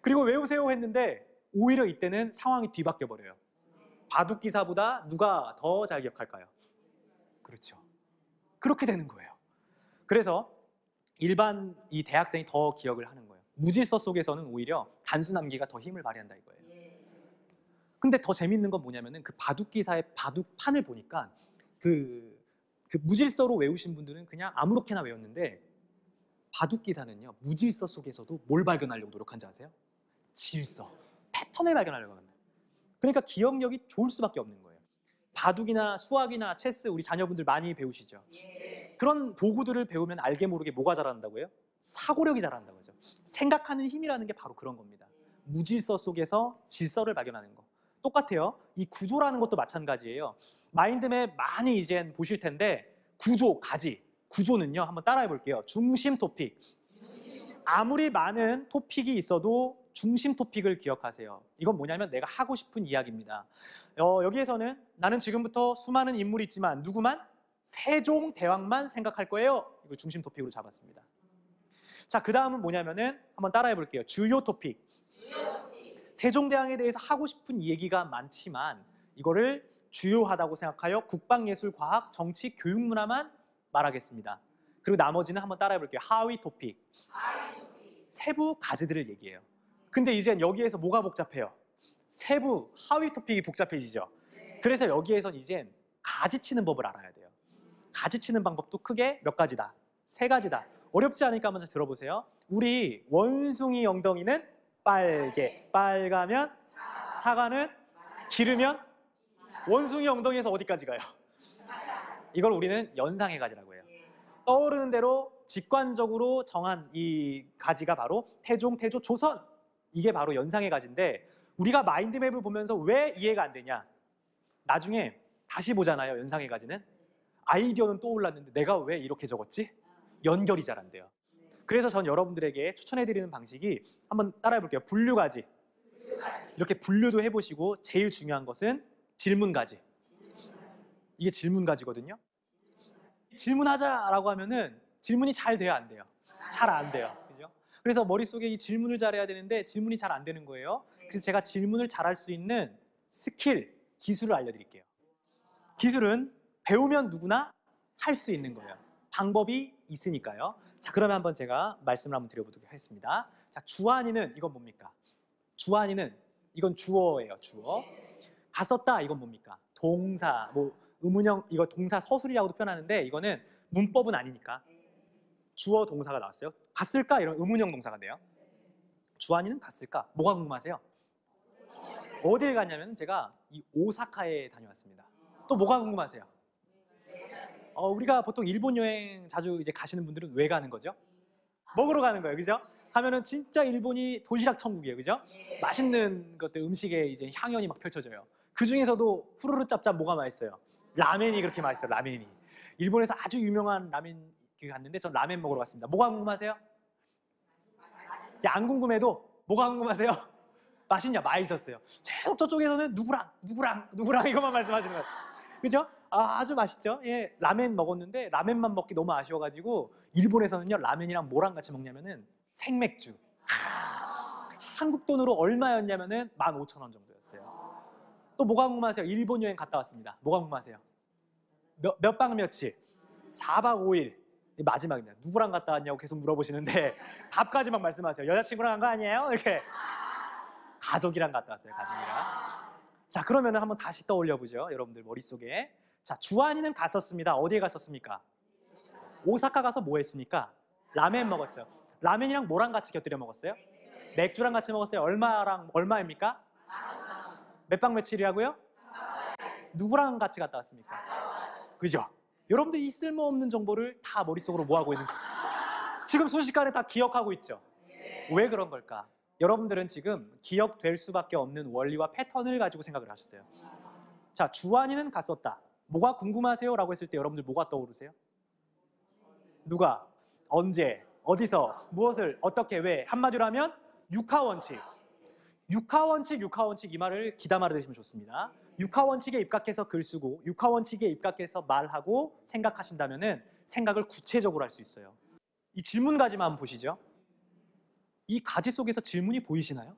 그리고 외우세요 했는데 오히려 이때는 상황이 뒤바뀌어 버려요. 바둑 기사보다 누가 더 잘 기억할까요? 그렇죠. 그렇게 되는 거예요. 그래서 일반 이 대학생이 더 기억을 하는 거예요. 무질서 속에서는 오히려 단순 암기가 더 힘을 발휘한다 이거예요. 근데 더 재밌는 건 뭐냐면은 그 바둑 기사의 바둑판을 보니까 그 무질서로 외우신 분들은 그냥 아무렇게나 외웠는데 바둑 기사는요 무질서 속에서도 뭘 발견하려고 노력한지 아세요? 질서, 패턴을 발견하려고 합니다. 그러니까 기억력이 좋을 수밖에 없는 거예요. 바둑이나 수학이나 체스 우리 자녀분들 많이 배우시죠? 그런 도구들을 배우면 알게 모르게 뭐가 자란다고요? 사고력이 자란다고 하죠. 생각하는 힘이라는 게 바로 그런 겁니다. 무질서 속에서 질서를 발견하는 거. 똑같아요. 이 구조라는 것도 마찬가지예요. 마인드맵 많이 이제 보실 텐데 구조, 가지. 구조는요. 한번 따라해 볼게요. 중심 토픽. 아무리 많은 토픽이 있어도 중심 토픽을 기억하세요. 이건 뭐냐면 내가 하고 싶은 이야기입니다. 여기에서는 나는 지금부터 수많은 인물이 있지만 누구만? 세종대왕만 생각할 거예요. 이걸 중심 토픽으로 잡았습니다. 자, 그 다음은 뭐냐면은 한번 따라해 볼게요. 주요 토픽. 세종대왕에 대해서 하고 싶은 얘기가 많지만 이거를 주요하다고 생각하여 국방, 예술, 과학, 정치, 교육, 문화만 말하겠습니다. 그리고 나머지는 한번 따라해 볼게요. 하위 토픽. 세부 가지들을 얘기해요. 근데 이제 여기에서 뭐가 복잡해요? 세부, 하위 토픽이 복잡해지죠. 그래서 여기에선 이젠 가지치는 법을 알아야 돼요. 가지치는 방법도 크게 몇 가지다. 3가지다. 어렵지 않으니까 먼저 들어보세요. 우리 원숭이 엉덩이는 빨개. 빨가면 사과는 기르면 원숭이 엉덩이에서 어디까지 가요? 이걸 우리는 연상의 가지라고 해요. 떠오르는 대로 직관적으로 정한 이 가지가 바로 태종, 태조, 조선. 이게 바로 연상의 가지인데 우리가 마인드맵을 보면서 왜 이해가 안 되냐? 나중에 다시 보잖아요. 연상의 가지는. 아이디어는 떠올랐는데 내가 왜 이렇게 적었지? 연결이 잘 안 돼요. 그래서 전 여러분들에게 추천해드리는 방식이 한번 따라해볼게요. 분류가지. 이렇게 분류도 해보시고 제일 중요한 것은 질문가지. 이게 질문가지거든요. 질문하자라고 하면은 질문이 잘 돼야 안 돼요? 잘 안 돼요. 그죠? 그래서 머릿속에 이 질문을 잘해야 되는데 질문이 잘 안 되는 거예요. 그래서 제가 질문을 잘할 수 있는 스킬, 기술을 알려드릴게요. 기술은 배우면 누구나 할 수 있는 거예요. 방법이 있으니까요. 자, 그러면 한번 제가 말씀을 한번 드려보도록 하겠습니다. 자, 주한이는 이건 뭡니까? 주한이는 이건 주어예요. 주어. 갔었다 이건 뭡니까? 동사. 뭐 의문형 이거 동사 서술이라고도 표현하는데 이거는 문법은 아니니까 주어 동사가 나왔어요. 갔을까? 이런 의문형 동사가 돼요. 주한이는 갔을까? 뭐가 궁금하세요? 어딜 갔냐면 제가 이 오사카에 다녀왔습니다. 또 뭐가 궁금하세요? 우리가 보통 일본 여행 자주 이제 가시는 분들은 왜 가는 거죠? 먹으러 가는 거예요, 그죠? 가면은 진짜 일본이 도시락 천국이에요, 그죠? 맛있는 것들 음식에 이제 향연이 막 펼쳐져요. 그 중에서도 후루루 짭짭 뭐가 맛있어요? 라멘이 그렇게 맛있어요, 라멘이. 일본에서 아주 유명한 라멘 갔는데 전 라멘 먹으러 갔습니다. 뭐가 궁금하세요? 안 궁금해도 뭐가 궁금하세요? 맛있냐? 맛있었어요. 계속 저쪽에서는 누구랑 이것만 말씀하시는 거예요. 그죠? 아주 맛있죠? 예, 라멘 먹었는데 라멘만 먹기 너무 아쉬워가지고 일본에서는요 라멘이랑 뭐랑 같이 먹냐면은 생맥주. 한국 돈으로 얼마였냐면은 15,000원 정도였어요. 또 뭐가 궁금하세요? 일본 여행 갔다 왔습니다. 뭐가 궁금하세요? 몇 박 며칠? 4박 5일. 마지막입니다. 누구랑 갔다 왔냐고 계속 물어보시는데 답까지만 말씀하세요. 여자친구랑 간 거 아니에요? 이렇게. 가족이랑 갔다 왔어요. 가족이랑. 자, 그러면 한번 다시 떠올려 보죠. 여러분들 머릿속에. 자, 주한이는 갔었습니다. 어디에 갔었습니까? 오사카 가서 뭐 했습니까? 라멘 먹었죠. 라멘이랑 뭐랑 같이 곁들여 먹었어요? 맥주랑 같이 먹었어요. 얼마입니까? 몇 박 며칠이라고요? 누구랑 같이 갔다 왔습니까? 그죠? 여러분들 이 쓸모없는 정보를 다 머릿속으로 모아고 있는 거예요. 지금 순식간에 다 기억하고 있죠? 왜 그런 걸까? 여러분들은 지금 기억될 수밖에 없는 원리와 패턴을 가지고 생각을 하셨어요. 자, 주한이는 갔었다. 뭐가 궁금하세요? 라고 했을 때 여러분들 뭐가 떠오르세요? 누가, 언제, 어디서, 무엇을, 어떻게, 왜? 한마디로 하면 육하원칙. 육하원칙 이 말을 기담아 들으시면 좋습니다. 육하원칙에 입각해서 글 쓰고 육하원칙에 입각해서 말하고 생각하신다면 생각을 구체적으로 할 수 있어요. 이 질문가지만 한번 보시죠. 이 가지 속에서 질문이 보이시나요?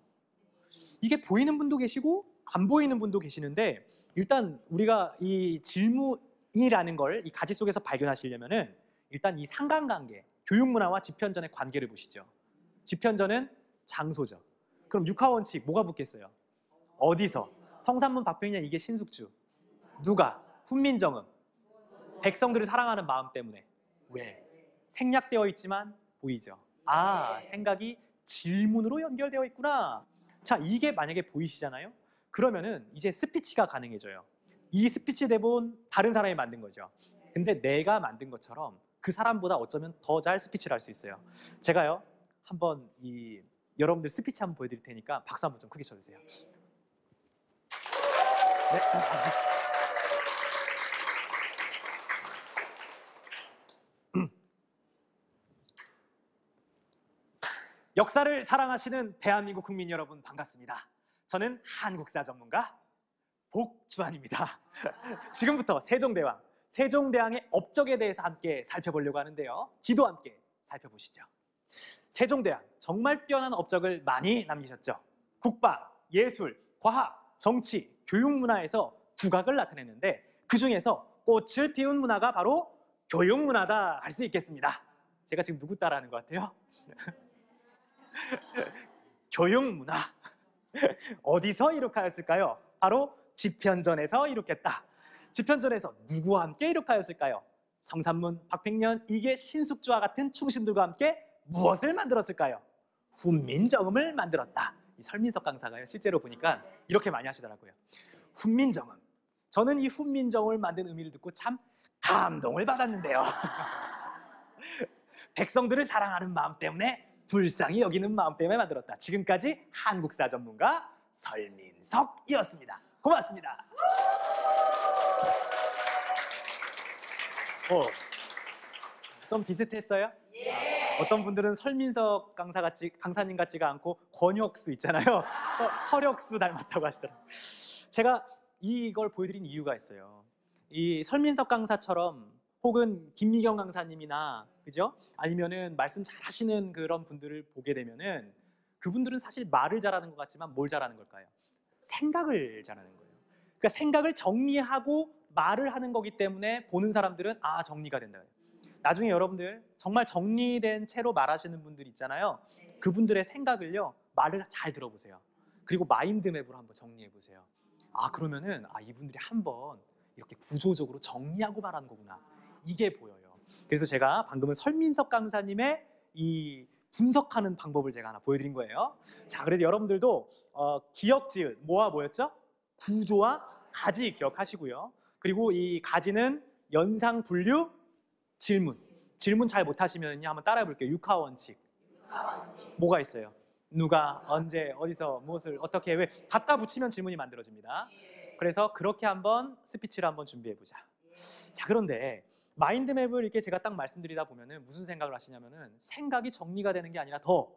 이게 보이는 분도 계시고 안 보이는 분도 계시는데 일단 우리가 이 질문이라는 걸 이 가지 속에서 발견하시려면은 일단 이 상관관계, 교육문화와 지편전의 관계를 보시죠. 지편전은 장소죠. 그럼 육하원칙 뭐가 붙겠어요? 어디서? 성산문 박병년 이게 신숙주. 누가? 훈민정음. 백성들을 사랑하는 마음 때문에. 왜? 생략되어 있지만 보이죠. 아, 생각이 질문으로 연결되어 있구나. 자, 이게 만약에 보이시잖아요? 그러면은 이제 스피치가 가능해져요. 이 스피치 대본 다른 사람이 만든 거죠. 근데 내가 만든 것처럼 그 사람보다 어쩌면 더 잘 스피치를 할 수 있어요. 제가요, 한번 여러분들 스피치 한번 보여드릴 테니까 박수 한번 좀 크게 쳐주세요. 네. 역사를 사랑하시는 대한민국 국민 여러분 반갑습니다. 저는 한국사 전문가 복주환입니다. 지금부터 세종대왕의 업적에 대해서 함께 살펴보려고 하는데요. 지도 함께 살펴보시죠. 세종대왕 정말 뛰어난 업적을 많이 남기셨죠. 국방, 예술, 과학, 정치, 교육 문화에서 두각을 나타냈는데 그 중에서 꽃을 피운 문화가 바로 교육 문화다 할 수 있겠습니다. 제가 지금 누구 따라하는 것 같아요? 교육 문화. 어디서 이룩하였을까요? 바로 집현전에서 이룩했다. 집현전에서 누구와 함께 이룩하였을까요? 성산문, 박팽년, 이계, 신숙주와 같은 충신들과 함께 무엇을 만들었을까요? 훈민정음을 만들었다. 이 설민석 강사가요, 실제로 보니까 이렇게 많이 하시더라고요. 훈민정음. 저는 이 훈민정음을 만든 의미를 듣고 참 감동을 받았는데요. 백성들을 사랑하는 마음 때문에, 불쌍히 여기는 마음 때문에 만들었다. 지금까지 한국사 전문가 설민석이었습니다. 고맙습니다. 좀 비슷했어요? 예. 어떤 분들은 설민석 강사님 같지가 않고 권혁수 있잖아요. 서력수 닮았다고 하시더라고요. 제가 이걸 보여드린 이유가 있어요. 이 설민석 강사처럼 혹은 김미경 강사님이나 그죠? 아니면은 말씀 잘하시는 그런 분들을 보게 되면은 그분들은 사실 말을 잘하는 것 같지만 뭘 잘하는 걸까요? 생각을 잘하는 거예요. 그러니까 생각을 정리하고 말을 하는 거기 때문에 보는 사람들은 아, 정리가 된다. 나중에 여러분들 정말 정리된 채로 말하시는 분들 있잖아요. 그분들의 생각을요, 말을 잘 들어보세요. 그리고 마인드맵으로 한번 정리해 보세요. 아, 그러면은 아, 이분들이 한번 이렇게 구조적으로 정리하고 말하는 거구나. 이게 보여요. 그래서 제가 방금은 설민석 강사님의 이 분석하는 방법을 제가 하나 보여드린 거예요. 자, 그래서 여러분들도 기억지읒 뭐와 뭐였죠? 구조와 가지 기억하시고요. 그리고 이 가지는 연상, 분류, 질문 잘 못하시면요, 한번 따라해 볼게요. 육하원칙. 뭐가 있어요? 누가, 언제, 어디서, 무엇을, 어떻게, 왜 갖다 붙이면 질문이 만들어집니다. 그래서 그렇게 한번 스피치를 한번 준비해 보자. 자, 그런데 마인드맵을 이렇게 제가 딱 말씀드리다 보면은 무슨 생각을 하시냐면은 생각이 정리가 되는 게 아니라 더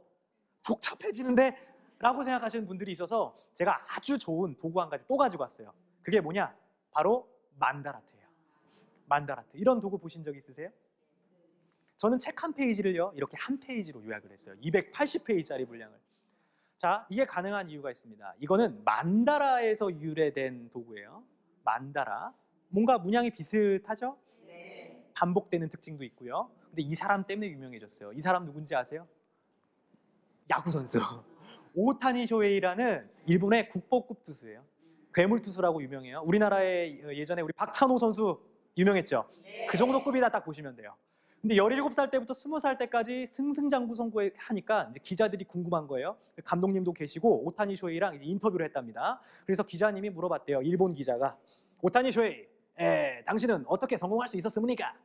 복잡해지는데 라고 생각하시는 분들이 있어서 제가 아주 좋은 도구 한 가지 또 가지고 왔어요. 그게 뭐냐? 바로 만다라트예요. 만다라트. 이런 도구 보신 적 있으세요? 저는 책 한 페이지를요, 이렇게 한 페이지로 요약을 했어요. 280페이지짜리 분량을. 자, 이게 가능한 이유가 있습니다. 이거는 만다라에서 유래된 도구예요. 만다라. 뭔가 문양이 비슷하죠? 네. 반복되는 특징도 있고요. 근데 이 사람 때문에 유명해졌어요. 이 사람 누군지 아세요? 야구 선수. 오타니 쇼헤이라는 일본의 국보급 투수예요. 괴물 투수라고 유명해요. 우리나라에 예전에 우리 박찬호 선수 유명했죠? 네. 그 정도 급이다 딱 보시면 돼요. 근데 17살 때부터 20살 때까지 승승장구 선고하니까 이제 기자들이 궁금한 거예요. 감독님도 계시고 오타니 쇼헤이랑 이제 인터뷰를 했답니다. 그래서 기자님이 물어봤대요. 일본 기자가. 오타니 쇼헤이, 당신은 어떻게 성공할 수 있었습니까?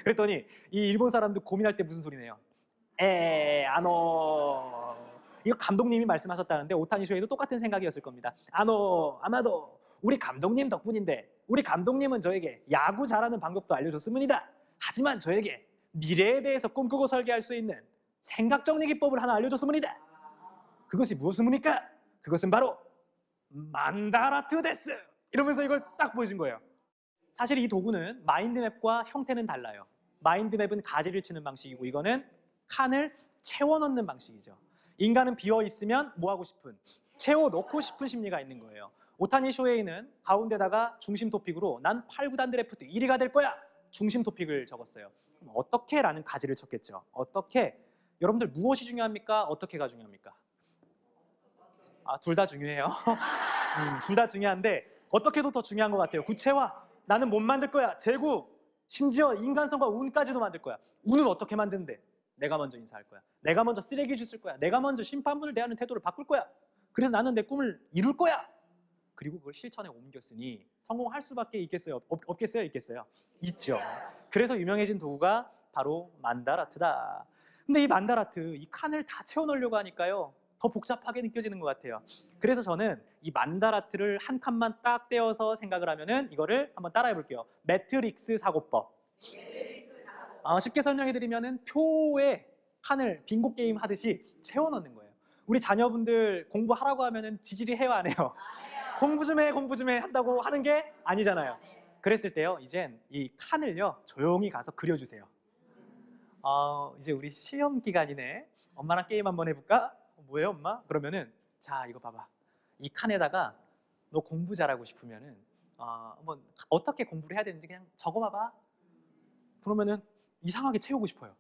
그랬더니 이 일본 사람도 고민할 때 무슨 소리네요. 이거 감독님이 말씀하셨다는데 오타니 쇼헤이도 똑같은 생각이었을 겁니다. 아마도 우리 감독님 덕분인데, 우리 감독님은 저에게 야구 잘하는 방법도 알려줬습니다. 하지만 저에게 미래에 대해서 꿈꾸고 설계할 수 있는 생각 정리 기법을 하나 알려줬습니다. 그것이 무엇입니까? 그것은 바로 만다라트 데스! 이러면서 이걸 딱 보여준 거예요. 사실 이 도구는 마인드맵과 형태는 달라요. 마인드맵은 가지를 치는 방식이고 이거는 칸을 채워 넣는 방식이죠. 인간은 비어 있으면 뭐 하고 싶은? 채워 넣고 싶은 심리가 있는 거예요. 오타니 쇼헤이는 가운데다가 중심 토픽으로 난 8구단 드래프트 1위가 될 거야! 중심 토픽을 적었어요. 그럼 어떻게? 라는 가지를 쳤겠죠. 어떻게? 여러분들 무엇이 중요합니까? 어떻게가 중요합니까? 아, 둘 다 중요해요. 둘 다 중요한데 어떻게도 더 중요한 것 같아요. 구체화. 나는 못 만들 거야. 재구. 심지어 인간성과 운까지도 만들 거야. 운은 어떻게 만드는데? 내가 먼저 인사할 거야. 내가 먼저 쓰레기 주실 거야. 내가 먼저 심판분을 대하는 태도를 바꿀 거야. 그래서 나는 내 꿈을 이룰 거야. 그리고 그걸 실천에 옮겼으니 성공할 수밖에 있겠어요? 없겠어요? 있겠어요? 있죠. 그래서 유명해진 도구가 바로 만다라트다. 근데 이 만다라트, 이 칸을 다 채워 넣으려고 하니까요, 더 복잡하게 느껴지는 것 같아요. 그래서 저는 이 만다라트를 한 칸만 딱 떼어서 생각을 하면은 이거를 한번 따라해 볼게요. 매트릭스 사고법. 쉽게 설명해 드리면은 표에 칸을 빙고 게임 하듯이 채워 넣는 거예요. 우리 자녀분들 공부하라고 하면은 지질이 해요, 안 해요? 공부 좀 해, 공부 좀 해 한다고 하는 게 아니잖아요. 그랬을 때요, 이젠 이 칸을요 조용히 가서 그려주세요. 이제 우리 시험 기간이네. 엄마랑 게임 한번 해볼까? 뭐예요, 엄마? 그러면은 자, 이거 봐봐. 이 칸에다가 너 공부 잘하고 싶으면은 한번 어떻게 공부를 해야 되는지 그냥 적어봐봐. 그러면은 이상하게 채우고 싶어요.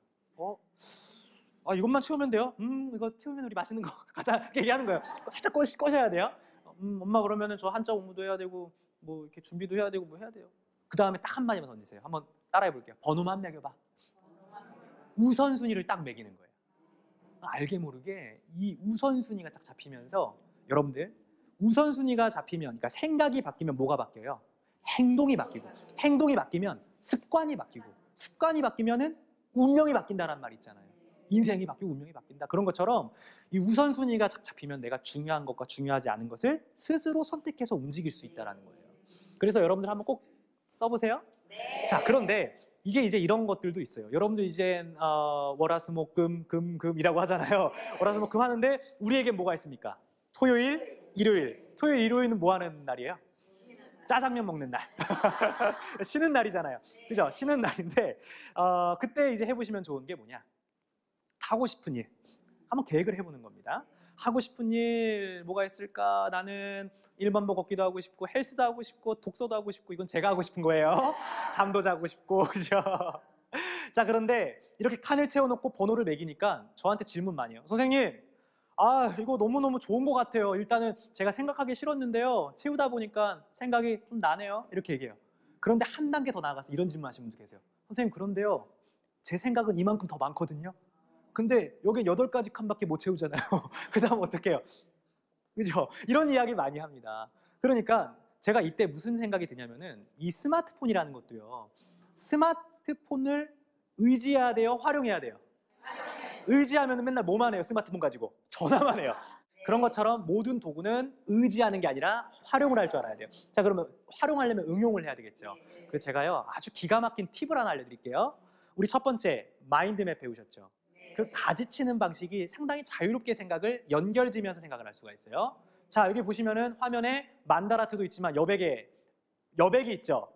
이것만 채우면 돼요? 이거 채우면 우리 맛있는 거 가자 이렇게 얘기하는 거예요. 살짝 꺼셔야 돼요. 엄마 그러면은 저 한자 공부도 해야 되고 뭐 이렇게 준비도 해야 되고 뭐 해야 돼요. 그 다음에 딱 한마디만 던지세요. 한번 따라해 볼게요. 번호만 매겨봐. 우선순위를 딱 매기는 거예요. 알게 모르게 이 우선순위가 딱 잡히면서 여러분들 우선순위가 잡히면 그러니까 생각이 바뀌면 뭐가 바뀌어요? 행동이 바뀌고 행동이 바뀌면 습관이 바뀌고 습관이 바뀌면은 운명이 바뀐다는 말 있잖아요. 인생이 바뀌고 운명이 바뀐다. 그런 것처럼 이 우선순위가 잡히면 내가 중요한 것과 중요하지 않은 것을 스스로 선택해서 움직일 수 있다는 거예요. 그래서 여러분들 한번 꼭 써보세요. 네. 자, 그런데 이게 이제 이런 것들도 있어요. 여러분들 이제 월화수목금금금이라고 하잖아요. 월화수목금 하는데 우리에겐 뭐가 있습니까? 토요일, 일요일. 토요일, 일요일은 뭐 하는 날이에요? 짜장면 먹는 날. 쉬는 날이잖아요. 그죠? 쉬는 날인데 그때 이제 해보시면 좋은 게 뭐냐? 하고 싶은 일. 한번 계획을 해보는 겁니다. 하고 싶은 일 뭐가 있을까? 나는 일반복 걷기도 하고 싶고 헬스도 하고 싶고 독서도 하고 싶고 이건 제가 하고 싶은 거예요. 잠도 자고 싶고 그죠? 자, 그런데 이렇게 칸을 채워놓고 번호를 매기니까 저한테 질문 많이 해요. 선생님, 이거 너무너무 좋은 것 같아요. 일단은 제가 생각하기 싫었는데요. 채우다 보니까 생각이 좀 나네요. 이렇게 얘기해요. 그런데 한 단계 더 나아가서 이런 질문 하시는 분들 계세요. 선생님, 그런데요. 제 생각은 이만큼 더 많거든요. 근데 여기 8가지 칸밖에 못 채우잖아요. 그 다음 어떻게 해요? 그죠? 이런 이야기 많이 합니다. 그러니까 제가 이때 무슨 생각이 드냐면은 이 스마트폰이라는 것도요. 스마트폰을 의지해야 돼요? 활용해야 돼요? 의지하면 맨날 뭐만 해요? 스마트폰 가지고 전화만 해요. 그런 것처럼 모든 도구는 의지하는 게 아니라 활용을 할 줄 알아야 돼요. 자, 그러면 활용하려면 응용을 해야 되겠죠. 그래서 제가요 아주 기가 막힌 팁을 하나 알려드릴게요. 우리 첫 번째 마인드맵 배우셨죠? 그 가지치는 방식이 상당히 자유롭게 생각을 연결지면서 생각을 할 수가 있어요. 자, 여기 보시면은 화면에 만다라트도 있지만 여백이 있죠.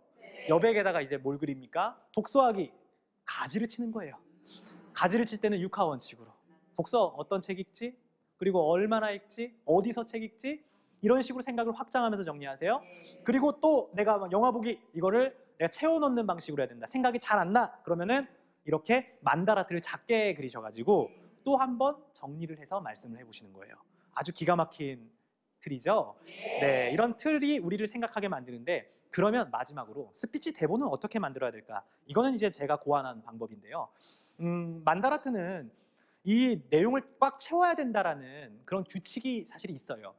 여백에다가 이제 뭘 그립니까? 독서하기, 가지를 치는 거예요. 가지를 칠 때는 육하 원칙으로 독서 어떤 책 읽지? 그리고 얼마나 읽지? 어디서 책 읽지? 이런 식으로 생각을 확장하면서 정리하세요. 그리고 또 내가 영화 보기 이거를 내가 채워넣는 방식으로 해야 된다. 생각이 잘 안 나. 그러면은 이렇게 만다라트를 작게 그리셔가지고 또 한 번 정리를 해서 말씀을 해보시는 거예요. 아주 기가 막힌 틀이죠. 네, 이런 틀이 우리를 생각하게 만드는데 그러면 마지막으로 스피치 대본은 어떻게 만들어야 될까? 이거는 이제 제가 고안한 방법인데요. 만다라트는 이 내용을 꽉 채워야 된다라는 그런 규칙이 사실 있어요.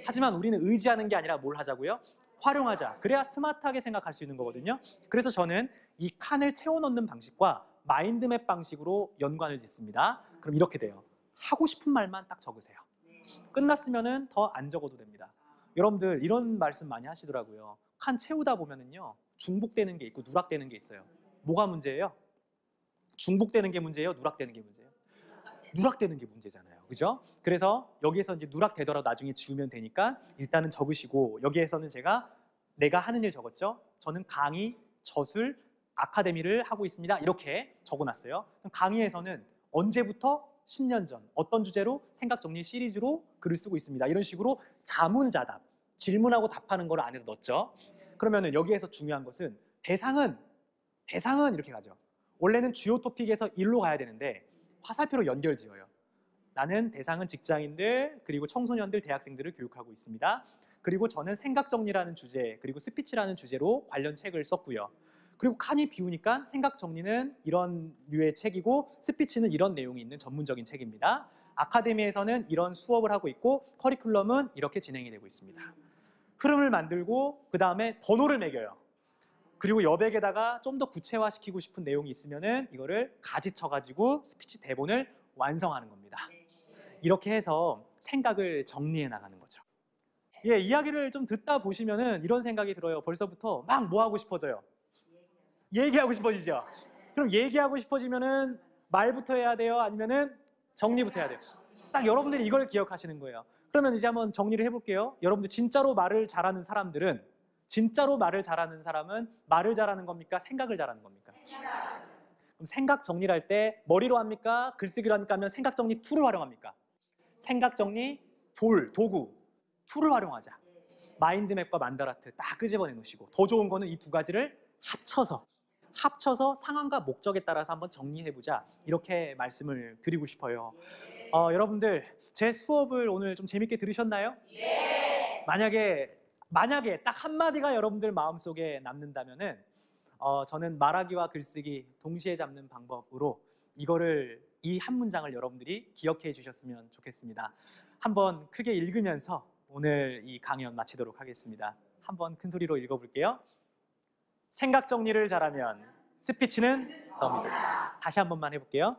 하지만 우리는 의지하는 게 아니라 뭘 하자고요? 활용하자. 그래야 스마트하게 생각할 수 있는 거거든요. 그래서 저는 이 칸을 채워 넣는 방식과 마인드맵 방식으로 연관을 짓습니다. 그럼 이렇게 돼요. 하고 싶은 말만 딱 적으세요. 끝났으면은 더 안 적어도 됩니다. 여러분들 이런 말씀 많이 하시더라고요. 칸 채우다 보면은요 중복되는 게 있고 누락되는 게 있어요. 뭐가 문제예요? 중복되는 게 문제예요? 누락되는 게 문제예요? 누락되는 게 문제잖아요. 그죠? 그래서 여기에서 이제 누락되더라도 나중에 지우면 되니까 일단은 적으시고, 여기에서는 내가 하는 일 적었죠? 저는 강의, 저술, 아카데미를 하고 있습니다. 이렇게 적어놨어요. 그럼 강의에서는 언제부터? 10년 전 어떤 주제로? 생각 정리 시리즈로 글을 쓰고 있습니다. 이런 식으로 자문자답, 질문하고 답하는 걸 안에 넣었죠. 그러면은 여기에서 중요한 것은 대상은 이렇게 가죠. 원래는 주요 토픽에서 일로 가야 되는데 화살표로 연결지어요. 나는 대상은 직장인들, 그리고 청소년들, 대학생들을 교육하고 있습니다. 그리고 저는 생각 정리라는 주제, 그리고 스피치라는 주제로 관련 책을 썼고요. 그리고 칸이 비우니까 생각 정리는 이런 류의 책이고 스피치는 이런 내용이 있는 전문적인 책입니다. 아카데미에서는 이런 수업을 하고 있고 커리큘럼은 이렇게 진행이 되고 있습니다. 흐름을 만들고 그 다음에 번호를 매겨요. 그리고 여백에다가 좀 더 구체화시키고 싶은 내용이 있으면은 이거를 가지쳐가지고 스피치 대본을 완성하는 겁니다. 이렇게 해서 생각을 정리해 나가는 거죠. 예, 이야기를 좀 듣다 보시면은 이런 생각이 들어요. 벌써부터 막 뭐 하고 싶어져요? 얘기하고 싶어지죠. 그럼 얘기하고 싶어지면은 말부터 해야 돼요? 아니면은 정리부터 해야 돼요? 딱 여러분들이 이걸 기억하시는 거예요. 그러면 이제 한번 정리를 해볼게요. 여러분들 진짜로 말을 잘하는 사람은 말을 잘하는 겁니까? 생각을 잘하는 겁니까? 그럼 생각 정리를 할 때 머리로 합니까? 글쓰기로 합니까? 하면 생각 정리 툴을 활용합니까? 생각 정리 도구 툴을 활용하자. 마인드맵과 만다라트 딱 끄집어내 놓으시고, 더 좋은 거는 이 두 가지를 합쳐서 상황과 목적에 따라서 한번 정리해보자, 이렇게 말씀을 드리고 싶어요. 여러분들 제 수업을 오늘 좀 재밌게 들으셨나요? 네. 만약에 딱 한마디가 여러분들 마음속에 남는다면은 저는 말하기와 글쓰기 동시에 잡는 방법으로 이 한 문장을 여러분들이 기억해 주셨으면 좋겠습니다. 한번 크게 읽으면서 오늘 이 강연 마치도록 하겠습니다. 한번 큰 소리로 읽어볼게요. 생각 정리를 잘하면 스피치는 덤이다. 다시 한 번만 해볼게요.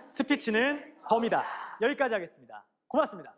스피치는 덤이다. 여기까지 하겠습니다. 고맙습니다.